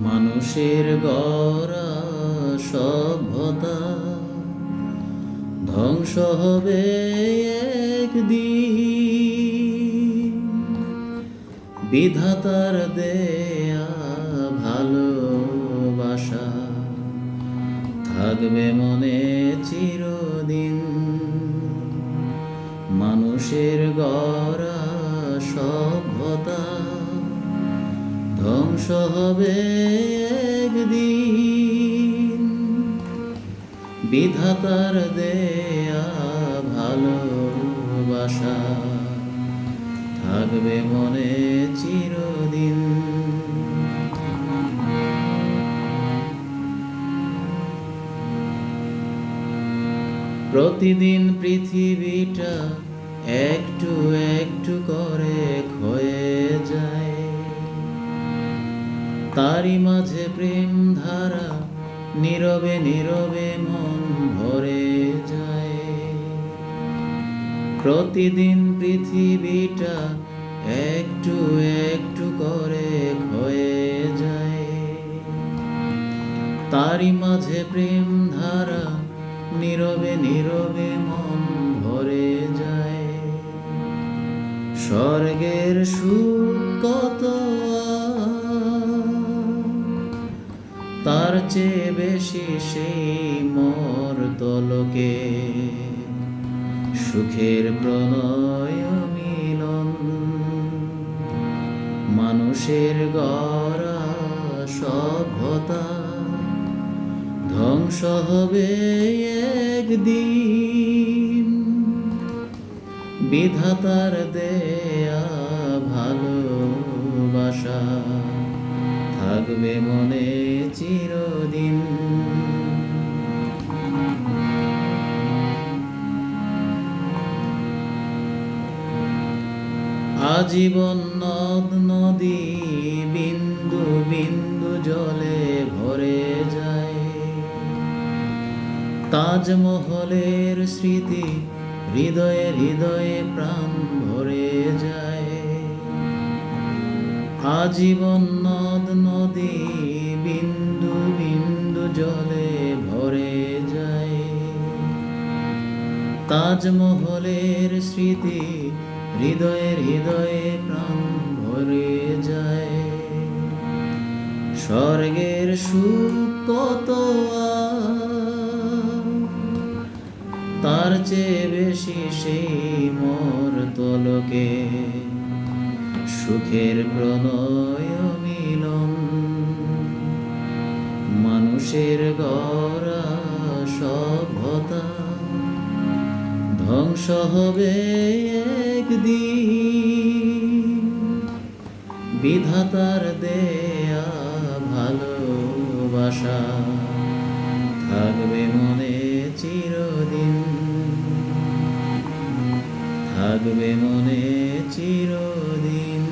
মানুষের গড়া সভ্যতা ধ্বংস হবে একদিন। বিধাতার দেয়া ভালোবাসা থাকবে মনে চিরদিন। মানুষের গড়া সভ্যতা ধ্বংস হবে একদিন। বিধাতার দেয়া ভালোবাসা থাকবে মনে চিরদিন। প্রতিদিন পৃথিবীটা একটু একটু করে ক্ষয়ে যায়, তারই মাঝে প্রেম ধারা নীরবে নীরবে মন ভরে যায়। প্রতিদিন পৃথিবীটা একটু একটু করে ক্ষয়ে যায়, তারই মাঝে প্রেম ধারা নীরবে নীরবে মন ভরে যায়। স্বর্গের সুখ কত তার চেয়ে বেশি সেই মর্ত্যলোকে সুখের প্রণয় মিলন। মানুষের গড়া সভ্যতা ধ্বংস হবে একদিন। বিধাতার দেয়া ভালোবাসা থাকবে মনে চিরদিন। আজীবন নদ নদী বিন্দু বিন্দু জলে ভরে যায়, তাজমহলের স্মৃতি হৃদয়ে হৃদয়ে প্রাণ ভরে যায়। আজীবন নদ নদী বিন্দু বিন্দু জলে ভরে যায়, তাজমহলের স্মৃতি হৃদয়ে হৃদয়ে প্রাণ ভরে যায়। স্বর্গের সুখ কত তার চেয়ে বেশি সেই মর্ত্যলোকে সুখের প্রণয় মিলন। মানুষের গড়া সভ্যতা ধ্বংস হবে একদিন। বিধাতার দেয়া ভালোবাসা থাকবে মনে চিরদিন, থাকবে মনে চিরদিন।